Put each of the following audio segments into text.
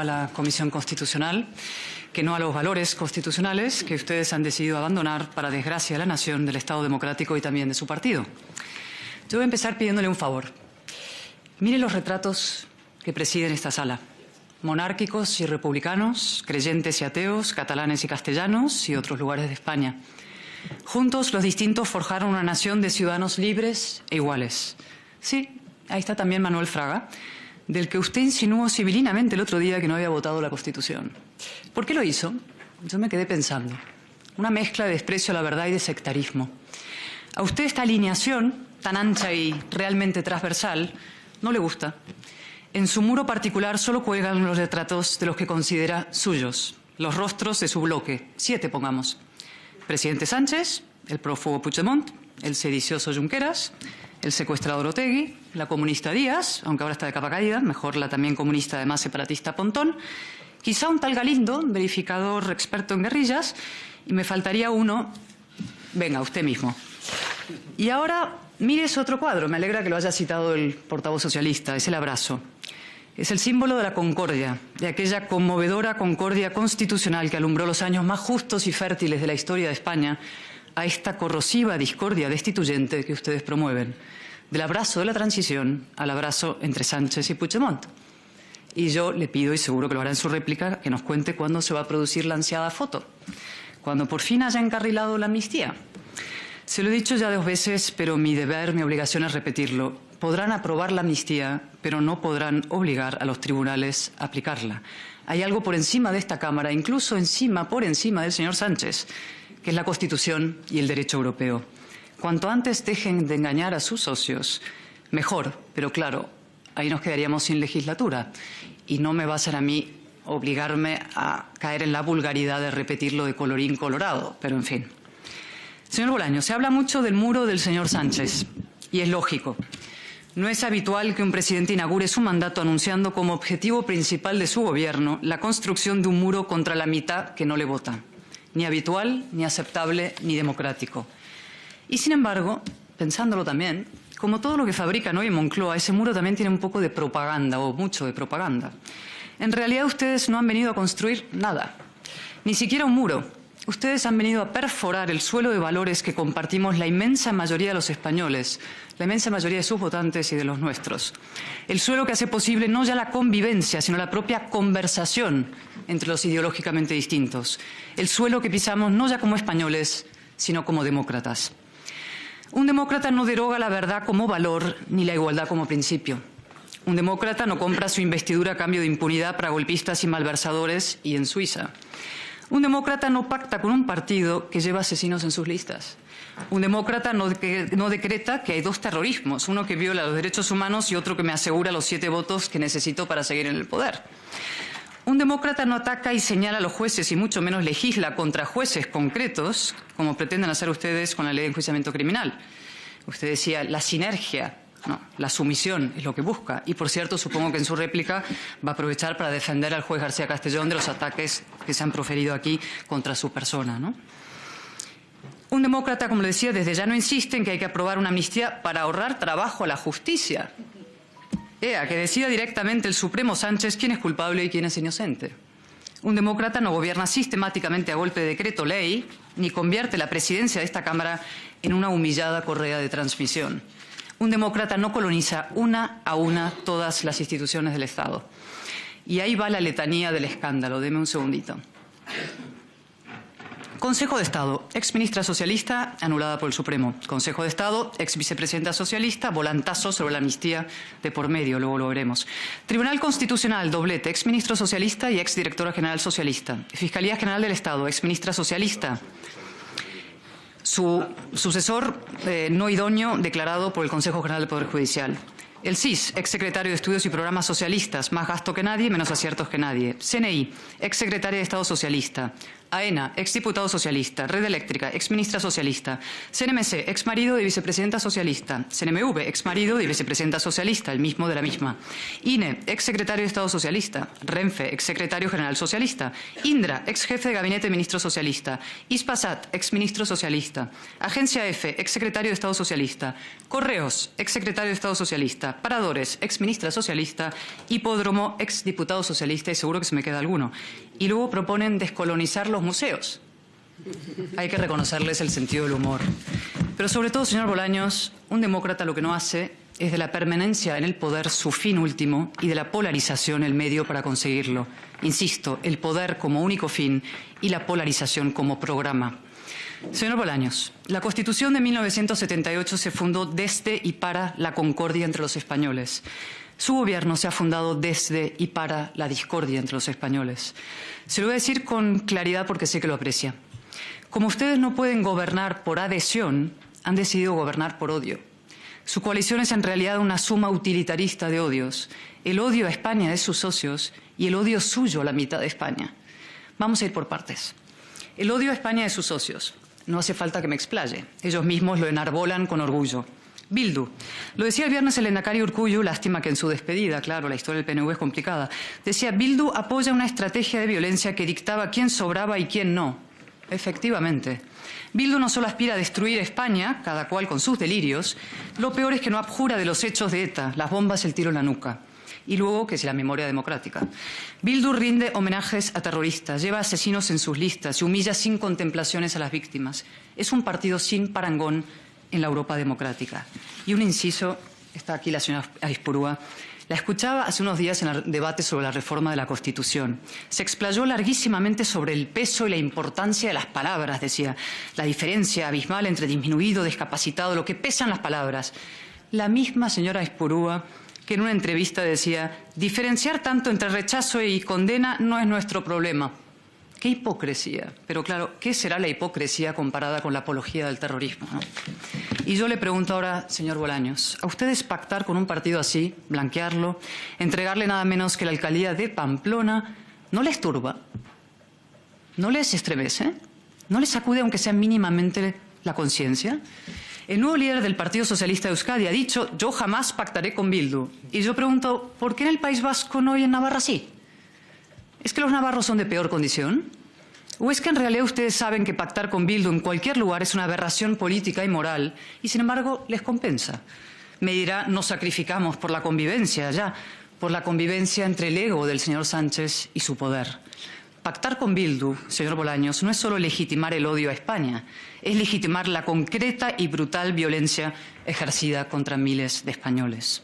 a la Comisión Constitucional que no a los valores constitucionales que ustedes han decidido abandonar para desgracia de la nación, del Estado democrático y también de su partido. Yo voy a empezar pidiéndole un favor. Mire los retratos que presiden esta sala. Monárquicos y republicanos, creyentes y ateos, catalanes y castellanos y otros lugares de España. Juntos los distintos forjaron una nación de ciudadanos libres e iguales. Sí, ahí está también Manuel Fraga, del que usted insinuó civilinamente el otro día que no había votado la Constitución. ¿Por qué lo hizo? Yo me quedé pensando. Una mezcla de desprecio a la verdad y de sectarismo. A usted esta alineación, tan ancha y realmente transversal, no le gusta. En su muro particular solo cuelgan los retratos de los que considera suyos, los rostros de su bloque, 7 pongamos. Presidente Sánchez, el prófugo Puigdemont, el sedicioso Junqueras, el secuestrador Otegi, la comunista Díaz, aunque ahora está de capa caída, mejor la también comunista además separatista Pontón, quizá un tal Galindo, verificador experto en guerrillas, y me faltaría uno, venga, usted mismo. Y ahora, mire ese otro cuadro, me alegra que lo haya citado el portavoz socialista, es el abrazo. Es el símbolo de la concordia, de aquella conmovedora concordia constitucional que alumbró los años más justos y fértiles de la historia de España, a esta corrosiva discordia destituyente que ustedes promueven, del abrazo de la transición al abrazo entre Sánchez y Puigdemont. Y yo le pido, y seguro que lo hará en su réplica, que nos cuente cuándo se va a producir la ansiada foto, cuando por fin haya encarrilado la amnistía. Se lo he dicho ya 2 veces, pero mi deber, mi obligación es repetirlo. Podrán aprobar la amnistía, pero no podrán obligar a los tribunales a aplicarla. Hay algo por encima de esta Cámara, incluso por encima del señor Sánchez, que es la Constitución y el derecho europeo. Cuanto antes dejen de engañar a sus socios, mejor, pero claro, ahí nos quedaríamos sin legislatura. Y no me va a ser a mí obligarme a caer en la vulgaridad de repetirlo de colorín colorado, pero en fin. Señor Bolaños, se habla mucho del muro del señor Sánchez, y es lógico. No es habitual que un presidente inaugure su mandato anunciando como objetivo principal de su gobierno la construcción de un muro contra la mitad que no le vota. Ni habitual, ni aceptable, ni democrático. Y sin embargo, pensándolo también, como todo lo que fabrican hoy en Moncloa, ese muro también tiene un poco de propaganda, o mucho de propaganda. En realidad ustedes no han venido a construir nada, ni siquiera un muro. Ustedes han venido a perforar el suelo de valores que compartimos la inmensa mayoría de los españoles, la inmensa mayoría de sus votantes y de los nuestros. El suelo que hace posible no ya la convivencia, sino la propia conversación entre los ideológicamente distintos. El suelo que pisamos no ya como españoles, sino como demócratas. Un demócrata no deroga la verdad como valor ni la igualdad como principio. Un demócrata no compra su investidura a cambio de impunidad para golpistas y malversadores y en Suiza. Un demócrata no pacta con un partido que lleva asesinos en sus listas. Un demócrata no decreta que hay 2 terrorismos, uno que viola los derechos humanos y otro que me asegura los 7 votos que necesito para seguir en el poder. Un demócrata no ataca y señala a los jueces y mucho menos legisla contra jueces concretos, como pretenden hacer ustedes con la ley de enjuiciamiento criminal. Usted decía la sinergia. No, la sumisión es lo que busca. Y, por cierto, supongo que en su réplica va a aprovechar para defender al juez García Castellón de los ataques que se han proferido aquí contra su persona, ¿no? Un demócrata, como le decía, desde ya no insiste en que hay que aprobar una amnistía para ahorrar trabajo a la justicia. Que decida directamente el Supremo Sánchez quién es culpable y quién es inocente. Un demócrata no gobierna sistemáticamente a golpe de decreto ley, ni convierte la presidencia de esta Cámara en una humillada correa de transmisión. Un demócrata no coloniza una a una todas las instituciones del Estado. Y ahí va la letanía del escándalo. Deme un segundito. Consejo de Estado, exministra socialista, anulada por el Supremo. Consejo de Estado, exvicepresidenta socialista, volantazo sobre la amnistía de por medio, luego lo veremos. Tribunal Constitucional, doblete, exministro socialista y exdirectora general socialista. Fiscalía General del Estado, exministra socialista. Su sucesor no idóneo declarado por el Consejo General del Poder Judicial. El CIS, exsecretario de Estudios y Programas Socialistas, más gasto que nadie, menos aciertos que nadie. CNI, exsecretaria de Estado Socialista. AENA, exdiputado socialista. Red Eléctrica, exministra socialista. CNMC, exmarido de vicepresidenta socialista. CNMV, exmarido de vicepresidenta socialista, el mismo de la misma. INE, exsecretario de Estado socialista. Renfe, exsecretario general socialista. Indra, exjefe de gabinete ministro socialista. Hispasat, exministro socialista. Agencia F, exsecretario de Estado socialista. Correos, exsecretario de Estado socialista. Paradores, exministra socialista. Hipódromo, exdiputado socialista, y seguro que se me queda alguno. Y luego proponen descolonizar los museos. Hay que reconocerles el sentido del humor. Pero sobre todo, señor Bolaños, un demócrata lo que no hace es de la permanencia en el poder su fin último y de la polarización el medio para conseguirlo. Insisto, el poder como único fin y la polarización como programa. Señor Bolaños, la Constitución de 1978 se fundó desde y para la concordia entre los españoles. Su gobierno se ha fundado desde y para la discordia entre los españoles. Se lo voy a decir con claridad porque sé que lo aprecia. Como ustedes no pueden gobernar por adhesión, han decidido gobernar por odio. Su coalición es en realidad una suma utilitarista de odios. El odio a España de sus socios y el odio suyo a la mitad de España. Vamos a ir por partes. El odio a España de sus socios. No hace falta que me explaye. Ellos mismos lo enarbolan con orgullo. Bildu. Lo decía el viernes el lehendakari Urkullu, lástima que en su despedida, claro, la historia del PNV es complicada, decía: Bildu apoya una estrategia de violencia que dictaba quién sobraba y quién no. Efectivamente. Bildu no solo aspira a destruir España, cada cual con sus delirios, lo peor es que no abjura de los hechos de ETA, las bombas, el tiro en la nuca. Y luego, que es la memoria democrática. Bildu rinde homenajes a terroristas, lleva asesinos en sus listas y humilla sin contemplaciones a las víctimas. Es un partido sin parangón en la Europa democrática. Y un inciso, está aquí la señora Aizpurúa, la escuchaba hace unos días en el debate sobre la reforma de la Constitución. Se explayó larguísimamente sobre el peso y la importancia de las palabras, decía, la diferencia abismal entre disminuido, discapacitado, lo que pesan las palabras. La misma señora Aizpurúa que en una entrevista decía: diferenciar tanto entre rechazo y condena no es nuestro problema. ¡Qué hipocresía! Pero claro, ¿qué será la hipocresía comparada con la apología del terrorismo, ¿no? Y yo le pregunto ahora, señor Bolaños, ¿a ustedes pactar con un partido así, blanquearlo, entregarle nada menos que la alcaldía de Pamplona, no les turba? ¿No les estremece? ¿No les sacude aunque sea mínimamente la conciencia? El nuevo líder del Partido Socialista de Euskadi ha dicho: yo jamás pactaré con Bildu. Y yo pregunto, ¿por qué en el País Vasco no y en Navarra sí? ¿Es que los navarros son de peor condición? ¿O es que en realidad ustedes saben que pactar con Bildu en cualquier lugar es una aberración política y moral y sin embargo les compensa? Me dirá: nos sacrificamos por la convivencia, ya, por la convivencia entre el ego del señor Sánchez y su poder. Pactar con Bildu, señor Bolaños, no es solo legitimar el odio a España, es legitimar la concreta y brutal violencia ejercida contra miles de españoles.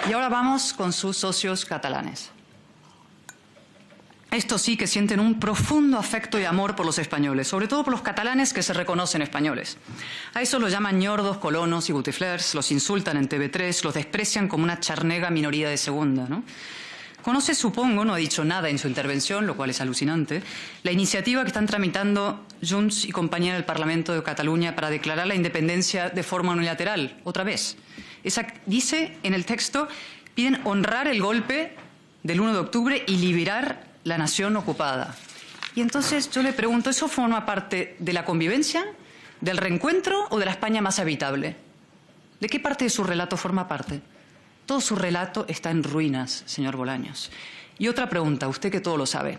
Y ahora vamos con sus socios catalanes. Estos sí que sienten un profundo afecto y amor por los españoles, sobre todo por los catalanes que se reconocen españoles. A eso los llaman ñordos, colonos y butiflers, los insultan en TV3, los desprecian como una charnega minoría de segunda, ¿no? Conoce, supongo, no ha dicho nada en su intervención, lo cual es alucinante, la iniciativa que están tramitando Junts y compañía en el Parlamento de Cataluña para declarar la independencia de forma unilateral, otra vez. Dice en el texto: piden honrar el golpe del 1 de octubre y liberar la nación ocupada. Y entonces yo le pregunto, ¿eso forma parte de la convivencia, del reencuentro o de la España más habitable? ¿De qué parte de su relato forma parte? Todo su relato está en ruinas, señor Bolaños. Y otra pregunta, usted que todo lo sabe.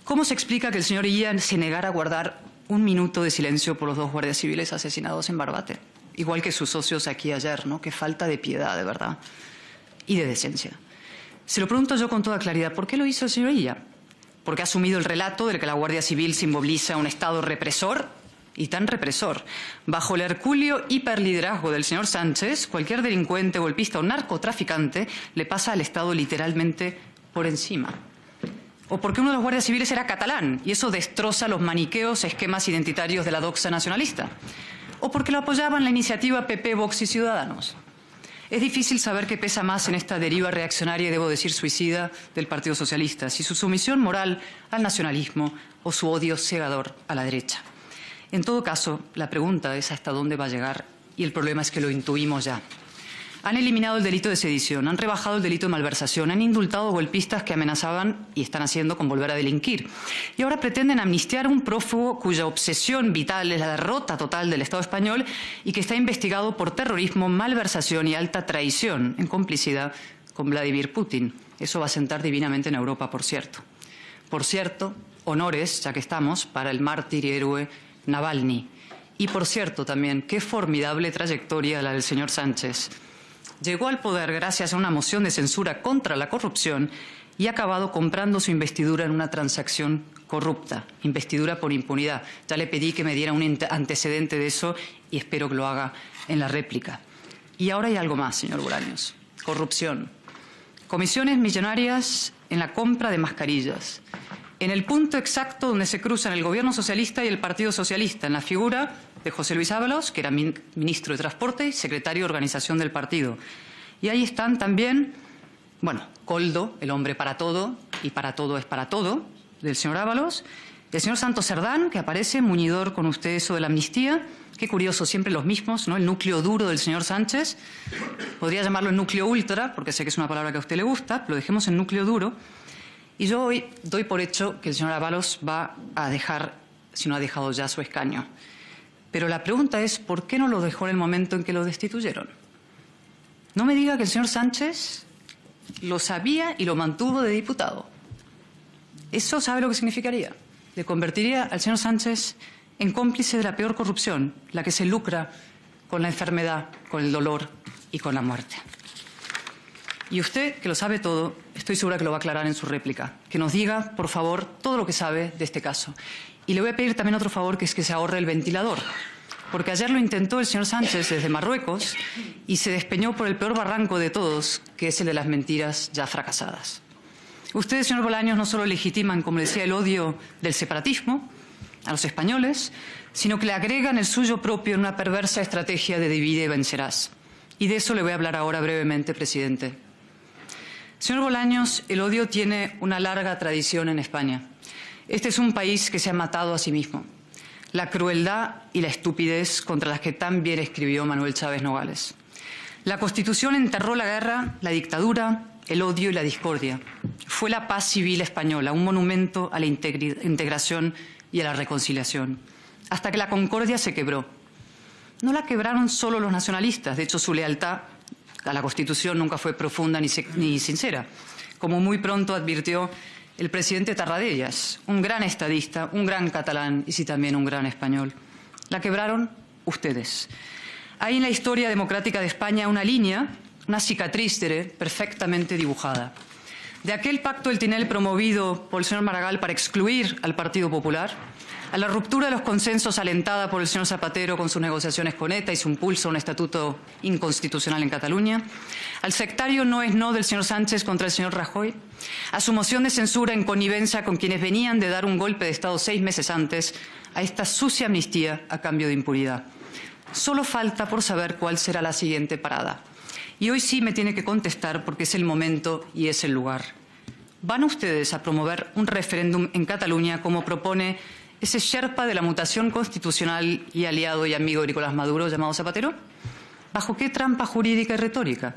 ¿Cómo se explica que el señor Illa se negara a guardar un minuto de silencio por los 2 guardias civiles asesinados en Barbate? Igual que sus socios aquí ayer, ¿no? Qué falta de piedad, de verdad, y de decencia. Se lo pregunto yo con toda claridad, ¿por qué lo hizo el señor Illa? ¿Porque ha asumido el relato del que la Guardia Civil simboliza un Estado represor? Y tan represor. Bajo el hercúleo hiperliderazgo del señor Sánchez, cualquier delincuente, golpista o narcotraficante le pasa al Estado literalmente por encima. O porque uno de los guardias civiles era catalán y eso destroza los maniqueos esquemas identitarios de la doxa nacionalista. O porque lo apoyaban la iniciativa PP, Vox y Ciudadanos. Es difícil saber qué pesa más en esta deriva reaccionaria y, debo decir, suicida del Partido Socialista, si su sumisión moral al nacionalismo o su odio cegador a la derecha. En todo caso, la pregunta es hasta dónde va a llegar y el problema es que lo intuimos ya. Han eliminado el delito de sedición, han rebajado el delito de malversación, han indultado golpistas que amenazaban y están haciendo con volver a delinquir. Y ahora pretenden amnistiar a un prófugo cuya obsesión vital es la derrota total del Estado español y que está investigado por terrorismo, malversación y alta traición en complicidad con Vladimir Putin. Eso va a sentar divinamente en Europa, por cierto. Por cierto, honores, ya que estamos, para el mártir y héroe Navalny. Y por cierto también, qué formidable trayectoria la del señor Sánchez. Llegó al poder gracias a una moción de censura contra la corrupción y ha acabado comprando su investidura en una transacción corrupta, investidura por impunidad. Ya le pedí que me diera un antecedente de eso y espero que lo haga en la réplica. Y ahora hay algo más, señor Bolaños. Corrupción. Comisiones millonarias en la compra de mascarillas. En el punto exacto donde se cruzan el Gobierno socialista y el Partido Socialista, en la figura de José Luis Ábalos, que era ministro de Transporte y secretario de Organización del partido. Y ahí están también, bueno, Koldo, el hombre para todo, y para todo es para todo, del señor Ábalos, el señor Santos Cerdán, que aparece muñidor con usted eso de la amnistía. Qué curioso, siempre los mismos, ¿no? El núcleo duro del señor Sánchez. Podría llamarlo el núcleo ultra, porque sé que es una palabra que a usted le gusta, pero dejemos el núcleo duro. Y yo hoy doy por hecho que el señor Ábalos va a dejar, si no ha dejado ya, su escaño. Pero la pregunta es, ¿por qué no lo dejó en el momento en que lo destituyeron? No me diga que el señor Sánchez lo sabía y lo mantuvo de diputado. ¿Eso sabe lo que significaría? Le convertiría al señor Sánchez en cómplice de la peor corrupción, la que se lucra con la enfermedad, con el dolor y con la muerte. Y usted, que lo sabe todo, estoy segura que lo va a aclarar en su réplica. Que nos diga, por favor, todo lo que sabe de este caso. Y le voy a pedir también otro favor, que es que se ahorre el ventilador. Porque ayer lo intentó el señor Sánchez desde Marruecos y se despeñó por el peor barranco de todos, que es el de las mentiras ya fracasadas. Ustedes, señor Bolaños, no solo legitiman, como decía, el odio del separatismo a los españoles, sino que le agregan el suyo propio en una perversa estrategia de divide y vencerás. Y de eso le voy a hablar ahora brevemente, presidente. Señor Bolaños, el odio tiene una larga tradición en España. Este es un país que se ha matado a sí mismo. La crueldad y la estupidez contra las que tan bien escribió Manuel Chávez Nogales. La Constitución enterró la guerra, la dictadura, el odio y la discordia. Fue la paz civil española, un monumento a la integración y a la reconciliación, hasta que la concordia se quebró. No la quebraron solo los nacionalistas, de hecho su lealtad a la Constitución nunca fue profunda ni sincera, como muy pronto advirtió el presidente Tarradellas, un gran estadista, un gran catalán y sí también un gran español. La quebraron ustedes. Hay en la historia democrática de España una línea, una cicatriz perfectamente dibujada. De aquel pacto del Tinel promovido por el señor Maragall para excluir al Partido Popular, a la ruptura de los consensos alentada por el señor Zapatero con sus negociaciones con ETA y su impulso a un estatuto inconstitucional en Cataluña, al sectario no es no del señor Sánchez contra el señor Rajoy, a su moción de censura en connivencia con quienes venían de dar un golpe de Estado 6 meses antes, a esta sucia amnistía a cambio de impunidad. Solo falta por saber cuál será la siguiente parada. Y hoy sí me tiene que contestar porque es el momento y es el lugar. ¿Van ustedes a promover un referéndum en Cataluña como propone ese sherpa de la mutación constitucional y aliado y amigo de Nicolás Maduro llamado Zapatero? ¿Bajo qué trampa jurídica y retórica?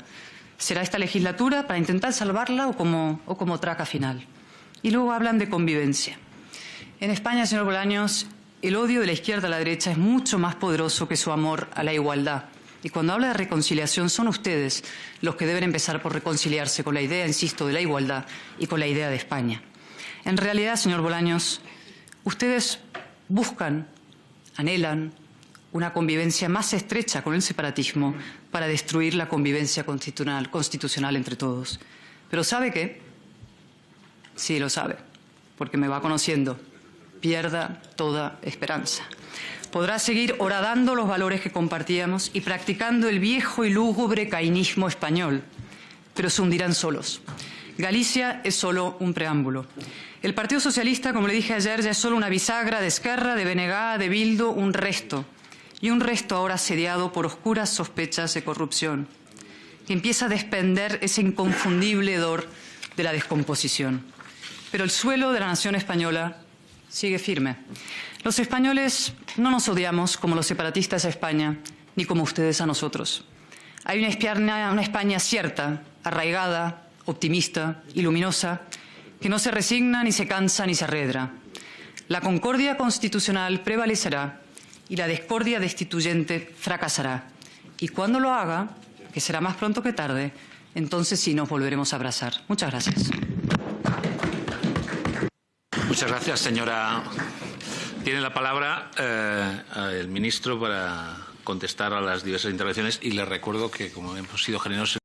¿Será esta legislatura para intentar salvarla o como traca final? Y luego hablan de convivencia. En España, señor Bolaños, el odio de la izquierda a la derecha es mucho más poderoso que su amor a la igualdad. Y cuando habla de reconciliación, son ustedes los que deben empezar por reconciliarse con la idea, insisto, de la igualdad y con la idea de España. En realidad, señor Bolaños, ustedes buscan, anhelan una convivencia más estrecha con el separatismo para destruir la convivencia constitucional entre todos. Pero ¿sabe qué? Sí, lo sabe, porque me va conociendo. Pierda toda esperanza. Podrá seguir horadando los valores que compartíamos y practicando el viejo y lúgubre cainismo español, pero se hundirán solos. Galicia es solo un preámbulo. El Partido Socialista, como le dije ayer, ya es solo una bisagra de Esquerra, de BNG, de Bildu, un resto. Y un resto ahora asediado por oscuras sospechas de corrupción, que empieza a desprender ese inconfundible hedor de la descomposición. Pero el suelo de la nación española sigue firme. Los españoles no nos odiamos como los separatistas a España, ni como ustedes a nosotros. Hay una España cierta, arraigada, optimista y luminosa, que no se resigna, ni se cansa, ni se arredra. La concordia constitucional prevalecerá y la discordia destituyente fracasará. Y cuando lo haga, que será más pronto que tarde, entonces sí nos volveremos a abrazar. Muchas gracias. Muchas gracias, señora. Tiene la palabra el ministro para contestar a las diversas intervenciones y le recuerdo que, como hemos sido generosos,